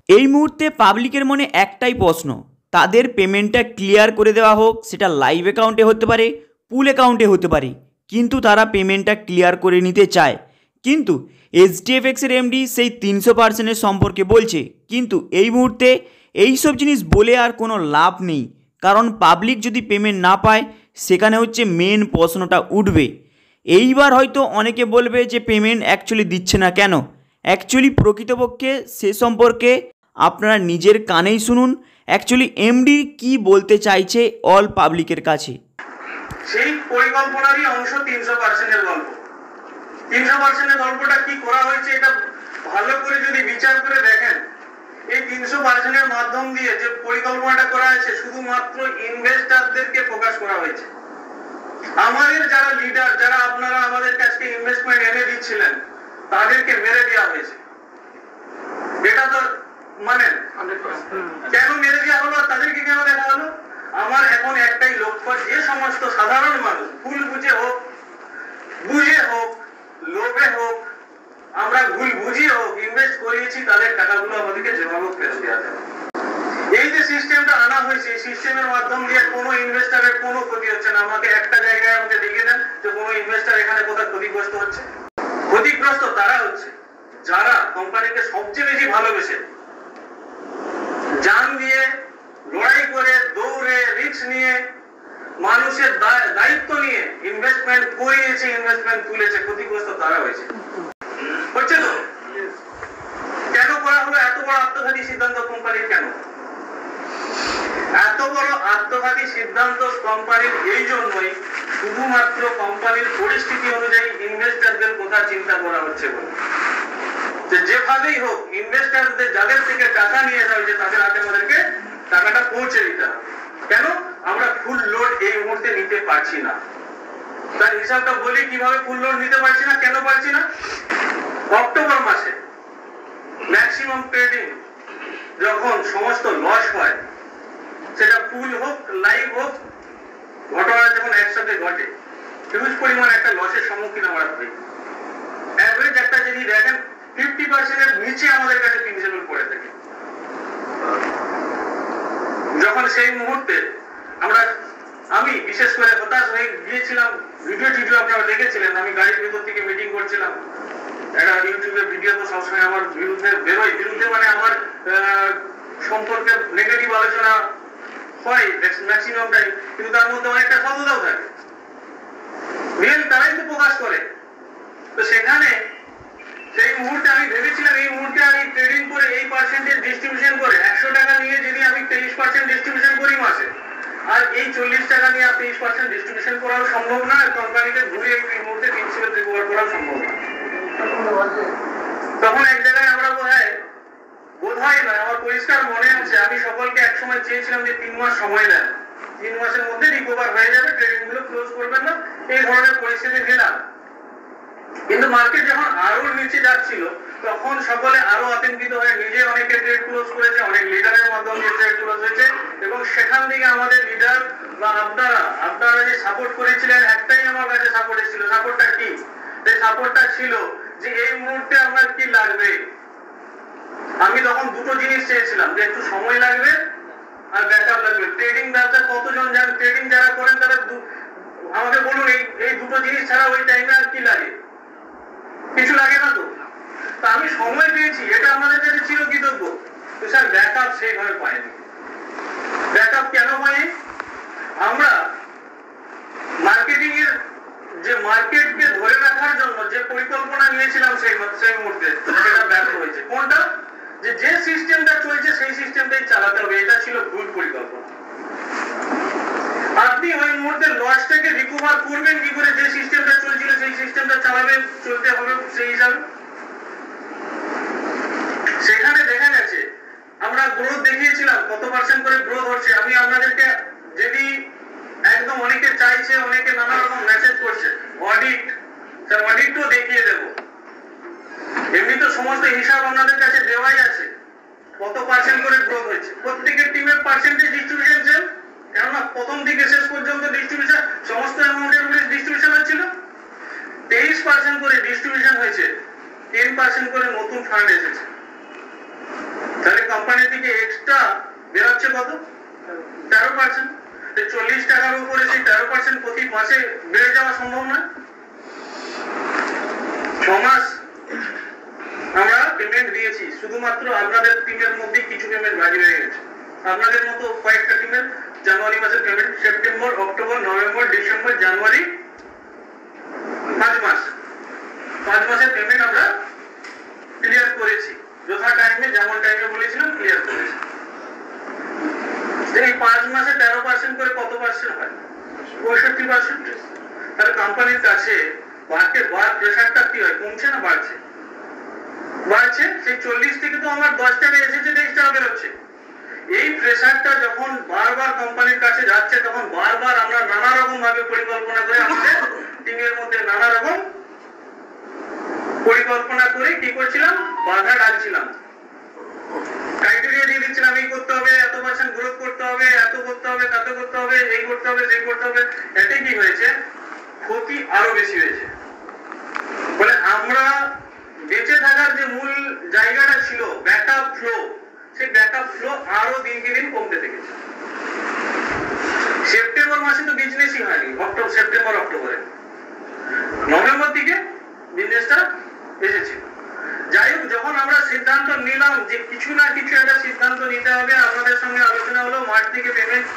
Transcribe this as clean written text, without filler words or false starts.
এই মুহূর্তে পাবলিকের মনে একটাই প্রশ্ন, তাদের পেমেন্টটা ক্লিয়ার করে দেওয়া হোক, সেটা লাইভ অ্যাকাউন্টে হতে পারে, পুল অ্যাকাউন্টে হতে পারে, কিন্তু তারা পেমেন্টটা ক্লিয়ার করে নিতে চায়। কিন্তু এইচডিএফএক্সের এমডি সেই 300% সম্পর্কে বলছে, কিন্তু এই মুহূর্তে এইসব জিনিস বলে আর কোনো লাভ নেই, কারণ পাবলিক যদি পেমেন্ট না পায় সেখানে হচ্ছে মেন প্রশ্নটা উঠবে। এইবার হয়তো অনেকে বলবে যে পেমেন্ট অ্যাকচুয়ালি দিচ্ছে না কেন। অ্যাকচুয়ালি প্রকৃতপক্ষে সে সম্পর্কে আপনারা নিজের কানেই শুনুন অ্যাকচুয়ালি এমডি কি বলতে চাইছে অল পাবলিকের কাছে। সেই পরিকল্পনারই অংশ 300%-এর গল্প। 300%-এর গল্পটা কি করা হয়েছে এটা ভালো করে যদি বিচার করে দেখেন, এই 300%-এর মাধ্যম দিয়ে যে পরিকল্পনাটা করা হয়েছে শুধুমাত্র ইনভেস্টরদেরকে ফোকাস করা হয়েছে। আমাদের যারা লিডার, যারা আপনারা আমাদের কাছে ইনভেস্টমেন্ট এনে দিচ্ছিলেন, তাদেরকে মেরে দেওয়া হয়েছে। এটা তো মানে কেন মেরে দেওয়া হলো, তাদেরকে কেন দেখা হলো? আমার এখন একটাই লক্ষ্য, যে সমস্ত সাধারণ মানুষ ভুল বুঝে হোক, লোভে হোক, আমরা ভুল বুঝিয়ে হোক ইনভেস্ট করিয়েছি, তাদের টাকাগুলো আমাদেরকে যেভাবে ফেরত দেওয়া যাবে। এই যে সিস্টেমটা আনা হয়েছে, এই সিস্টেমের মাধ্যম দিয়ে কোনো ইনভেস্টরের কোনো ক্ষতি হচ্ছে না। আমাকে একটা জায়গায় আমাকে দেখিয়ে দেন যে কোনো ইনভেস্টর এখানে কোথাও ক্ষতিগ্রস্ত হচ্ছে। ক্ষতিগ্রস্ত তারা হচ্ছে যারা কোম্পানিকে সবচেয়ে বেশি ভালোবেসে জান দিয়ে লড়াই করে দৌড়ে রিস্ক নিয়ে মানুষের দায়িত্ব নিয়ে ইনভেস্টমেন্ট করিয়েছে, ইনভেস্টমেন্ট তুলেছে, ক্ষতিগ্রস্ত তারা হয়েছে। হচ্ছে তো কেন করা হলো? এত বড় আত্মঘাতী সিদ্ধান্ত কোম্পানির কেন? এত বড় আত্মঘাতী সিদ্ধান্ত কোম্পানির এই জন্যই, শুধুমাত্র কোম্পানির পরিস্থিতি অনুযায়ী ইনভেস্টরদের কথা চিন্তা করা হচ্ছে বলে। যেভাবেই হোক ইনভেস্টরদের যাদের থেকে টাকা নিয়ে যাওয়া হয়েছে তাদের হাতে আমাদেরকে টাকাটা পৌঁছে দিতে হবে। কেন? আমরা ফুল লোড এই মুহূর্তে নিতে পারছি না। তার হিসাবটা বলি কিভাবে ফুল লোড নিতে পারছি না, কেন পারছি না। অক্টোবর মাসে ম্যাক্সিমাম ট্রেডিং যখন সমস্ত লস হয়, সেটা ফুল হোক লাইভ হোক, ঘটনা যখন একসাথে ঘটে, হিউজ পরিমাণ একটা লসের সম্মুখীন আমরা হই। অ্যাভারেজ একটা যদি দেখেন 50%-এর নিচে আমাদের কাছে প্রিন্সিপাল পড়ে থাকে। যখন সেই মুহূর্তে আমি বিশেষ করে হতাশ হয়ে গিয়েছিলাম, ভিডিও আপনারা দেখেছিলেন, আমি গাড়ির ভিতর থেকে মিটিং করছিলাম। একটা ইউটিউবে ভিডিও তো সবসময় আমার বিরুদ্ধে বেরোয়, বিরুদ্ধে মানে আমার সম্পর্কে নেগেটিভ আলোচনা হয় ম্যাক্সিমাম টাইম, কিন্তু তার মধ্যে অনেকটা সততাও থাকে। রিয়েল তারাই তো প্রকাশ করে। তো সেখানে সেই মুহূর্তে আমি ভেবেছিলাম এই মুহূর্তে আমি ট্রেডিং করে এই পার্সেন্টেজ ডিস্ট্রিবিউশন করে 100 টাকা নিয়ে যদি আমি 23% ডিস্ট্রিবিউশন করি মাসে, আর এই 40 টাকা নিয়ে 23% ডিস্ট্রিবিউশন করাও সম্ভব না, কোম্পানিকে ঘুরে এই মুহূর্তে প্রিন্সিপাল রিকভার করা সম্ভব না। তখন এক জায়গায় আমরা বোধহয় নয়, আমার পরিষ্কার মনে আছে, আমি সকলকে একসময় চেয়েছিলাম যে 3 মাস সময় দেন, 3 মাসের মধ্যে রিকভার হয়ে যাবে, ট্রেডিং গুলো ক্লোজ করবেন না, এই ধরনের পরিস্থিতি নিলাম। কিন্তু মার্কেট যখন আরো নিচে যাচ্ছিল তখন সকলে আরো আতঙ্কিত হয়ে নিজে অনেকে ট্রেড ক্লোজ করেছে, অনেক লিডারের মাধ্যমে ট্রেড ক্লোজ হয়েছে, এবং সেখান থেকে আমাদের লিডার বা আপনারা যে সাপোর্ট করেছিলেন, একটাই আমার কাছে সাপোর্ট ছিল। সাপোর্টটা কি? সেই সাপোর্টটা ছিল যে এই মুহূর্তে আপনার কি লাগবে। আমি তখন দুটো জিনিস চেয়েছিলাম, যে একটু সময় লাগবে আর ব্যাকআপ লাগবে। ট্রেডিং ব্যবসা কতজন জানেন? ট্রেডিং যারা করেন তারা আমাকে বলুন, এই দুটো জিনিস ছাড়া ওই টাইমে আর কি লাগে? কিছু লাগে না তো। আমি সময় পেয়েছি, এটা আমাদের কাছে ছিল কৃতজ্ঞ। তো স্যার ব্যাকআপ সেইভাবে পাইনি। ব্যাকআপ কেন পাইনি? আমরা মার্কেটিং এর যে মার্কেটকে ধরে রাখার জন্য যে পরিকল্পনা নিয়েছিলাম সেই মুহূর্তে, সেটা ব্যর্থ হয়েছে। কোনটা? যে সিস্টেমটা চলছে সেই সিস্টেমটাই চালাতে হবে, এটা ছিল ভুল পরিকল্পনা। আপনি ওই মুহূর্তে লসটাকে রিকভার করবেন কি করে? যে সিস্টেমটা চলছিল সেই সিস্টেমটা চালাবেন, চলতে হবে সেই হিসাবে। সেখানে দেখা গেছে আমরা গ্রোথ দেখিয়েছিলাম, কত পার্সেন্ট করে গ্রোথ হচ্ছে। আমি আপনাদেরকে যদি একদম অনেকে চাইছে, অনেকে নানা রকম মেসেজ করছে, অডিটও দেখিয়ে দেব। এমনি তো সমস্ত হিসাব আপনাদের কাছে দেওয়াই আছে, কত পার্সেন্ট করে গ্রোথ হয়েছে। প্রত্যেকের টিমের পার্সেন্টেজ ডিস্ট্রিবিউশন সেম, কেননা প্রথম থেকে শেষ পর্যন্ত ডিস্ট্রিবিউশন সমস্ত অ্যামাউন্টের উপরে ডিস্ট্রিবিউশন হচ্ছিল। 23% করে ডিস্ট্রিবিউশন হয়েছে, 10% করে নতুন ফান্ড এসেছে। তাহলে কোম্পানির দিকে এক্সট্রা বেরোচ্ছে কত? 13%। 40 টাকার উপরে সেই 13% প্রতি মাসে বেড়ে যাওয়া সম্ভব নয়। 6 মাস আমরা পেমেন্ট দিয়েছি, শুধুমাত্র আপনাদের টিমের মধ্যে কিছু পেমেন্ট বাকি রয়ে গেছে। আপনাদের মতো কয়েকটা টিমের জানুয়ারি মাসের payment, September, October, November, December, January 5 মাস, 5 মাসের পেমেন্ট আমরা ক্লিয়ার করেছি যথা টাইমে, যেমন টাইমে বলেছিলাম ক্লিয়ার করেছি। এই 5 মাসে 13% করে কত পার্সেন্ট হয়? 65%। তাহলে কোম্পানির কাছে মার্কেট বার প্রেসারটা কি হয়, কমছে না বাড়ছে? বাড়ছে। সেই 40 থেকে তো আমার 10 টাকা এসেছে, 23 টাকা বেরোচ্ছে। এই প্রেসারটা যখন বারবার কোম্পানির কাছে যাচ্ছে, তখন বারবার আমরা নানা রকম ভাবে পরিকল্পনা করে আমাদের টিমের মধ্যে নানা রকম পরিকল্পনা করে কি করছিলাম, বাধা ডালছিলাম, ক্রাইটেরিয়া দিয়ে দিচ্ছিলাম, এই করতে হবে, এত পার্সেন্ট গ্রোথ করতে হবে, এত করতে হবে, তত করতে হবে, এই করতে হবে, সেই করতে হবে। এতে কি হয়েছে, ক্ষতি আরো বেশি হয়েছে। বলে আমরা বেঁচে থাকার যে মূল জায়গাটা ছিল ব্যাকআপ ফ্লো, সেই ব্যাকআপ ফ্লো আরো দিনকে দিন কমতে থেকেছে। সেপ্টেম্বর মাসে তো বিজনেসই হয়নি, সেপ্টেম্বর অক্টোবরে, নভেম্বর দিকে বিজনেসটা এসেছিল। যাই হোক, যখন আমরা সিদ্ধান্ত নিলাম যে কিছু না কিছু একটা সিদ্ধান্ত নিতে হবে, আপনাদের সঙ্গে আলোচনা হলো মার্চ থেকে পেমেন্ট